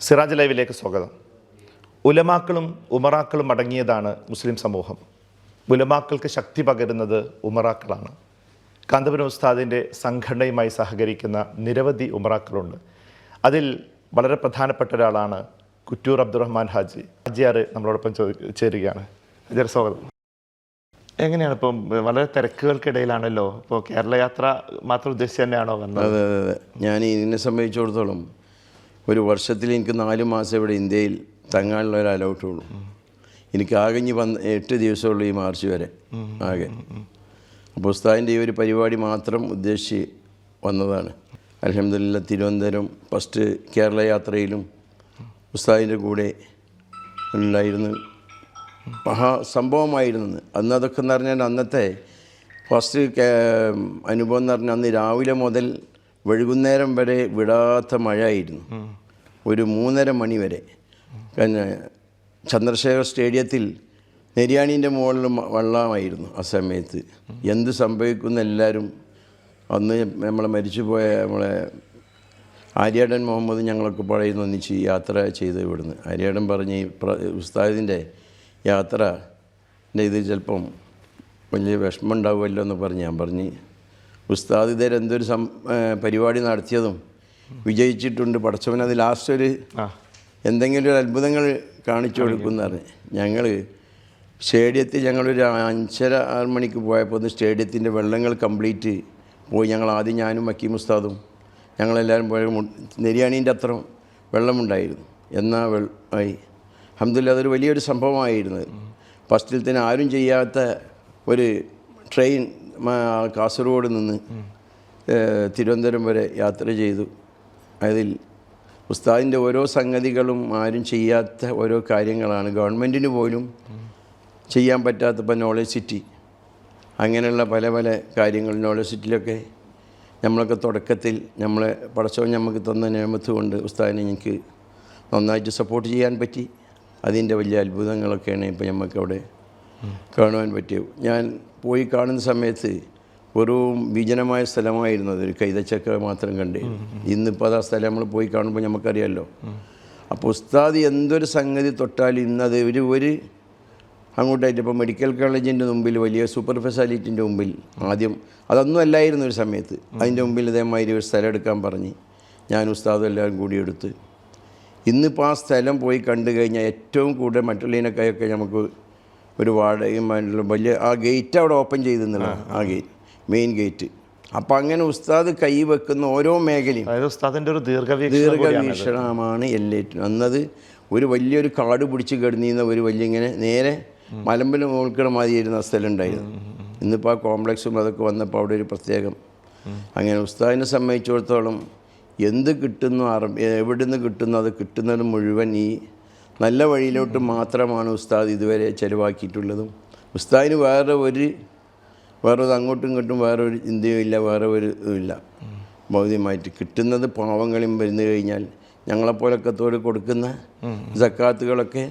സിറാജ് ലൈവിലേക്ക് സ്വാഗതം. ഉലമാക്കളും ഉമറാക്കളും അടങ്ങിയതാണ് മുസ്ലിം സമൂഹം. ഉലമാക്കൾക്ക് ശക്തി പകരുന്നത് ഉമറാക്കളാണ്. കാന്തപുരം ഉസ്താദിൻ്റെ സംഘടനയുമായി സഹകരിക്കുന്ന നിരവധി ഉമറാക്കളുണ്ട്. അതിൽ വളരെ പ്രധാനപ്പെട്ട ഒരാളാണ് കുറ്റൂർ അബ്ദുറഹ്മാൻ ഹാജിയാർ നമ്മളോടൊപ്പം ചേരുകയാണ്. ഹാജിയാർ സ്വാഗതം. എങ്ങനെയാണ് ഇപ്പം വളരെ തിരക്കുകൾക്കിടയിലാണല്ലോ ഇപ്പോൾ കേരള യാത്ര മാത്രം ഉദ്ദേശിച്ച് തന്നെയാണോ വന്നത്? അതെ അതെ അതെ. ഞാൻ ഇതിനെ സംബന്ധിച്ചിടത്തോളം ഒരു വർഷത്തിൽ എനിക്ക് 4 മാസം ഇവിടെ ഇന്ത്യയിൽ തങ്ങാനുള്ള ഒരു അലൗട്ടുള്ളൂ. എനിക്ക് ആകെ 8 ദിവസമുള്ളൂ ഈ മാർച്ച് വരെ ആകെ. അപ്പോൾ ഉസ്താദിൻ്റെ ഈ ഒരു പരിപാടി മാത്രം ഉദ്ദേശിച്ച് വന്നതാണ്. അൽഹംദുലില്ലാ തിരുവനന്തപുരം ഫസ്റ്റ് കേരള യാത്രയിലും ഉസ്താദിൻ്റെ കൂടെ ഉണ്ടായിരുന്നു. മഹാസംഭവമായിരുന്നു അന്ന്. അതൊക്കെ എന്ന് പറഞ്ഞാൽ അന്നത്തെ ഫസ്റ്റ് അനുഭവം എന്ന് പറഞ്ഞാൽ അന്ന് രാവിലെ മുതൽ വൈകുന്നേരം വരെ വിടാത്ത മഴയായിരുന്നു. ഒരു 3:30 മണി വരെ. പിന്നെ ചന്ദ്രശേഖർ സ്റ്റേഡിയത്തിൽ നെര്യാണീൻ്റെ മുകളിൽ വെള്ളമായിരുന്നു ആ സമയത്ത്. എന്ത് സംഭവിക്കുന്ന എല്ലാവരും അന്ന് നമ്മളെ മരിച്ചുപോയ നമ്മളെ ആര്യാടൻ മുഹമ്മദ് ഞങ്ങളൊക്കെ പഴയുന്ന ഒന്നിച്ച് യാത്ര ചെയ്ത് ഇവിടുന്ന്. ആര്യാടൻ പറഞ്ഞ് ഉസ്താദിൻ്റെ യാത്ര ഇത് ചിലപ്പം വലിയ വിഷമം ഉണ്ടാവുമല്ലോ എന്ന് പറഞ്ഞ് ഞാൻ പറഞ്ഞ് ഉസ്താദ് ഇതേ എന്തൊരു പരിപാടി നടത്തിയതും വിജയിച്ചിട്ടുണ്ട്. പടച്ചവൻ അത് ലാസ്റ്റ് ഒരു എന്തെങ്കിലും ഒരു അത്ഭുതങ്ങൾ കാണിച്ചു കൊടുക്കുമെന്ന് പറഞ്ഞ് ഞങ്ങൾ സ്റ്റേഡിയത്തിൽ ഞങ്ങളൊരു 5:30-6 മണിക്ക് പോയപ്പോൾ സ്റ്റേഡിയത്തിൻ്റെ വെള്ളങ്ങൾ കംപ്ലീറ്റ് പോയി. ഞങ്ങൾ ആദ്യം ഞാനും മക്കീം ഉസ്താദും ഞങ്ങളെല്ലാവരും പോയ നെര്യാണീൻ്റെ അത്ര വെള്ളമുണ്ടായിരുന്നു. എന്നാൽ ആയി അൽഹംദുലില്ലാ അതൊരു വലിയൊരു സംഭവമായിരുന്നു. ഫസ്റ്റിൽ തന്നെ ആരും ചെയ്യാത്ത ഒരു ട്രെയിൻ കാസർഗോഡ് നിന്ന് തിരുവനന്തപുരം വരെ യാത്ര ചെയ്തു. അതിൽ ഉസ്താദിൻ്റെ ഓരോ സംഗതികളും ആരും ചെയ്യാത്ത ഓരോ കാര്യങ്ങളാണ്. ഗവൺമെൻറ്റിന് പോലും ചെയ്യാൻ പറ്റാത്ത ഇപ്പോൾ നോളജ് സിറ്റി അങ്ങനെയുള്ള പല പല കാര്യങ്ങൾ. നോളജ് സിറ്റിയിലൊക്കെ നമ്മളൊക്കെ തുടക്കത്തിൽ നമ്മളെ പടച്ചവൻ നമുക്ക് തന്ന നിയമത്ത് കൊണ്ട് ഉസ്താദിനെ എനിക്ക് നന്നായിട്ട് സപ്പോർട്ട് ചെയ്യാൻ പറ്റി. അതിൻ്റെ വലിയ അത്ഭുതങ്ങളൊക്കെയാണ് ഇപ്പോൾ നമുക്കവിടെ കാണുവാൻ പറ്റിയത്. ഞാൻ പോയി കാണുന്ന സമയത്ത് ഒരു വിജനമായ സ്ഥലമായിരുന്നു. അതൊരു കൈതച്ചക്ക മാത്രം കണ്ടേ. ഇന്നിപ്പോൾ അത് ആ സ്ഥലം നമ്മൾ പോയി കാണുമ്പോൾ നമുക്കറിയാമല്ലോ. അപ്പോൾ ഉസ്താദ് എന്തൊരു സംഗതി തൊട്ടാലും ഇന്നത് ഒരു അങ്ങോട്ടായിട്ട് ഇപ്പോൾ മെഡിക്കൽ കോളേജിൻ്റെ മുമ്പിൽ വലിയ സൂപ്പർ സ്പെഷ്യാലിറ്റിൻ്റെ മുമ്പിൽ ആദ്യം അതൊന്നും അല്ലായിരുന്നു ഒരു സമയത്ത്. അതിൻ്റെ മുമ്പിൽ ഇതേമാതിരി ഒരു സ്ഥലം എടുക്കാൻ പറഞ്ഞ് ഞാൻ ഉസ്താദും എല്ലാവരും കൂടി എടുത്ത് ഇന്നിപ്പോൾ ആ സ്ഥലം പോയി കണ്ടു കഴിഞ്ഞാൽ ഏറ്റവും കൂടുതൽ മറ്റുള്ളതിനൊക്കെ നമുക്ക് ഒരു വാടകയും വലിയ ആ ഗേറ്റ് അവിടെ ഓപ്പൺ ചെയ്തെന്നുള്ള ആ ഗേറ്റ് മെയിൻ ഗേറ്റ്. അപ്പം അങ്ങനെ ഉസ്താദ് കൈ വെക്കുന്ന ഓരോ മേഖലയും ഉസ്താദിൻ്റെ ഒരു ദീർഘവീക്ഷണമാണ് എല്ലാറ്റും. അന്നത് ഒരു വലിയൊരു കാട് പിടിച്ച് കിടന്നിരുന്ന ഒരു വലിയ ഇങ്ങനെ നേരെ മലമ്പല മുകൾക്കിട മാതിരിയായിരുന്ന ആ സ്ഥലം ഉണ്ടായിരുന്നു. ഇന്നിപ്പോൾ ആ കോംപ്ലക്സും അതൊക്കെ വന്നപ്പോൾ അവിടെ ഒരു പ്രത്യേകം. അങ്ങനെ ഉസ്താദിനെ സംബന്ധിച്ചിടത്തോളം എന്ത് കിട്ടുന്നു എവിടെ നിന്ന് കിട്ടുന്നു അത് കിട്ടുന്നത് മുഴുവൻ ഈ നല്ല വഴിയിലോട്ട് മാത്രമാണ് ഉസ്താദ് ഇതുവരെ ചിലവാക്കിയിട്ടുള്ളതും. ഉസ്താദിന് വേറെ അങ്ങോട്ടും ഇങ്ങോട്ടും വേറെ ഒരു ചിന്തയും ഇല്ല, വേറെ ഒരു ഇല്ല. ഭൗതികമായിട്ട് കിട്ടുന്നത് പാവങ്ങളും വരുന്നു കഴിഞ്ഞാൽ ഞങ്ങളെപ്പോലൊക്കെ കൊടുക്കുന്ന സക്കാത്തുകളൊക്കെ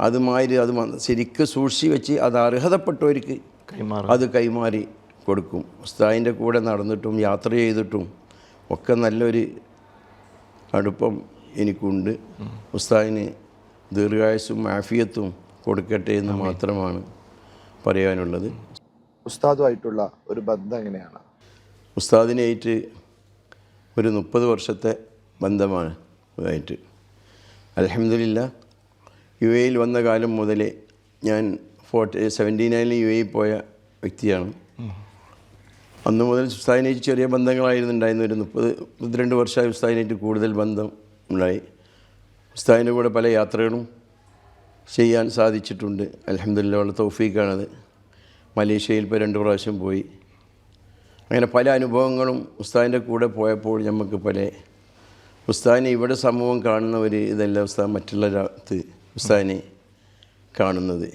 അതുമാതിരി അത് ശരിക്കും സൂക്ഷിച്ച് വെച്ച് അത് അർഹതപ്പെട്ടവർക്ക് അത് കൈമാറി കൊടുക്കും. ഉസ്താദിൻ്റെ കൂടെ നടന്നിട്ടും യാത്ര ചെയ്തിട്ടും ഒക്കെ നല്ലൊരു അടുപ്പം എനിക്കുണ്ട്. ഉസ്താദിന് ദീർഘായുസ്സും ആഫിയത്തും കൊടുക്കട്ടെ എന്ന് മാത്രമാണ് പറയാനുള്ളത്. ഉസ്താദുമായിട്ടുള്ള ഒരു ബന്ധം എങ്ങനെയാണ്? ഉസ്താദിനായിട്ട് ഒരു 30 വർഷത്തെ ബന്ധമാണ് ആയിട്ട്. അൽഹംദുലില്ലാ UAE വന്ന കാലം മുതലേ ഞാൻ 79 UAE പോയ വ്യക്തിയാണ്. അന്ന് മുതൽ ഉസ്താദിനായിട്ട് ചെറിയ ബന്ധങ്ങളായിരുന്നു ഉണ്ടായിരുന്ന. ഒരു 32 വർഷമായി ഉസ്താദിനായിട്ട് കൂടുതൽ ബന്ധം ഉണ്ടായി. ഉസ്താദിൻ്റെ കൂടെ പല യാത്രകളും ചെയ്യാൻ സാധിച്ചിട്ടുണ്ട്. അൽഹംദുലില്ലാ ഉള്ള തൗഫീഖാണത്. മലേഷ്യയിൽ ഇപ്പോൾ 2 പ്രാവശ്യം പോയി. അങ്ങനെ പല അനുഭവങ്ങളും ഉസ്താദിൻ്റെ കൂടെ പോയപ്പോൾ നമുക്ക് ഉസ്താദിനെ ഇവിടെ സമൂഹം കാണുന്ന ഒരു ഇതല്ല ഉസ്താദ് മറ്റുള്ള ഉസ്താദിനെ കാണുന്നത്.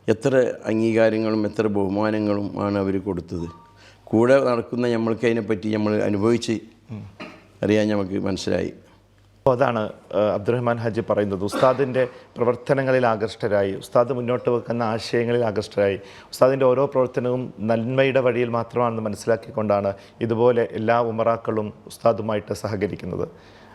എത്ര അംഗീകാരങ്ങളും എത്ര ബഹുമാനങ്ങളും ആണ് അവർ കൊടുത്തത്. കൂടെ നടക്കുന്ന നമ്മൾക്ക് അതിനെപ്പറ്റി നമ്മൾ അനുഭവിച്ച് അറിയാൻ നമുക്ക് മനസ്സിലായി. അപ്പോൾ അതാണ് അബ്ദുറഹ്മാൻ ഹാജി പറയുന്നത്. ഉസ്താദിൻ്റെ പ്രവർത്തനങ്ങളിൽ ആകൃഷ്ടരായി, ഉസ്താദ് മുന്നോട്ട് വെക്കുന്ന ആശയങ്ങളിൽ ആകൃഷ്ടരായി, ഉസ്താദിൻ്റെ ഓരോ പ്രവർത്തനവും നന്മയുടെ വഴിയിൽ മാത്രമാണെന്ന് മനസ്സിലാക്കിക്കൊണ്ടാണ് ഇതുപോലെ എല്ലാ ഉമറാക്കളും ഉസ്താദുമായിട്ട് സഹകരിക്കുന്നത്.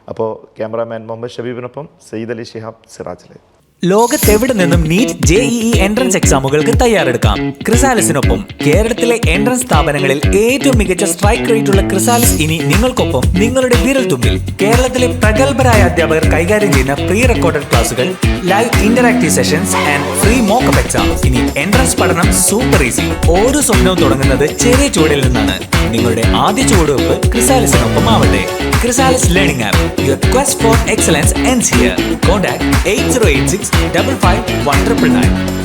അപ്പോൾ ക്യാമറാമാൻ മുഹമ്മദ് ഷബീബിനൊപ്പം സയ്യിദ് അലി ശിഹാബ് സിറാജിലെ. ലോകത്തെവിടെ നിന്നും നീറ്റ് JEE എൻട്രൻസ് എക്സാമുകൾക്ക് തയ്യാറെടുക്കാം. ക്രിസാലിസിനൊപ്പം കേരളത്തിലെ എൻട്രൻസ് സ്ഥാപനങ്ങളിൽ ഏറ്റവും മികച്ച സ്ട്രൈക്ക് റേറ്റുള്ള ക്രിസാലിസ് ഇനി നിങ്ങൾക്കൊപ്പം, നിങ്ങളുടെ വിരൽത്തുമ്പിൽ. കേരളത്തിലെ പ്രഗത്ഭരായ അധ്യാപകർ കൈകാര്യം ചെയ്യുന്ന പ്രീ റെക്കോർഡഡ് ക്ലാസുകൾ, live interactive sessions and free mock-up exam. ഇനി എൻട്രൻസ് പഠനം സൂപ്പർ ഈസി. ഓരോ സ്വപ്നവും തുടങ്ങുന്നത് ചെറിയ ചുവടിൽ നിന്നാണ്. നിങ്ങളുടെ ആദ്യ ചുവടുവെപ്പ് ക്രിസാലിസിനൊപ്പം ആവട്ടെ. Chrysalis Learning App. Your quest for excellence ends here. Contact 8086 55 1999.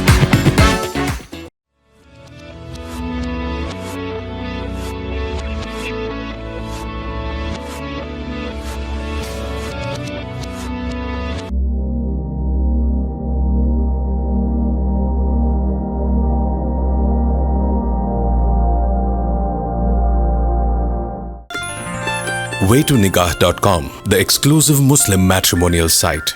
Waytonikah.com, the exclusive Muslim matrimonial site.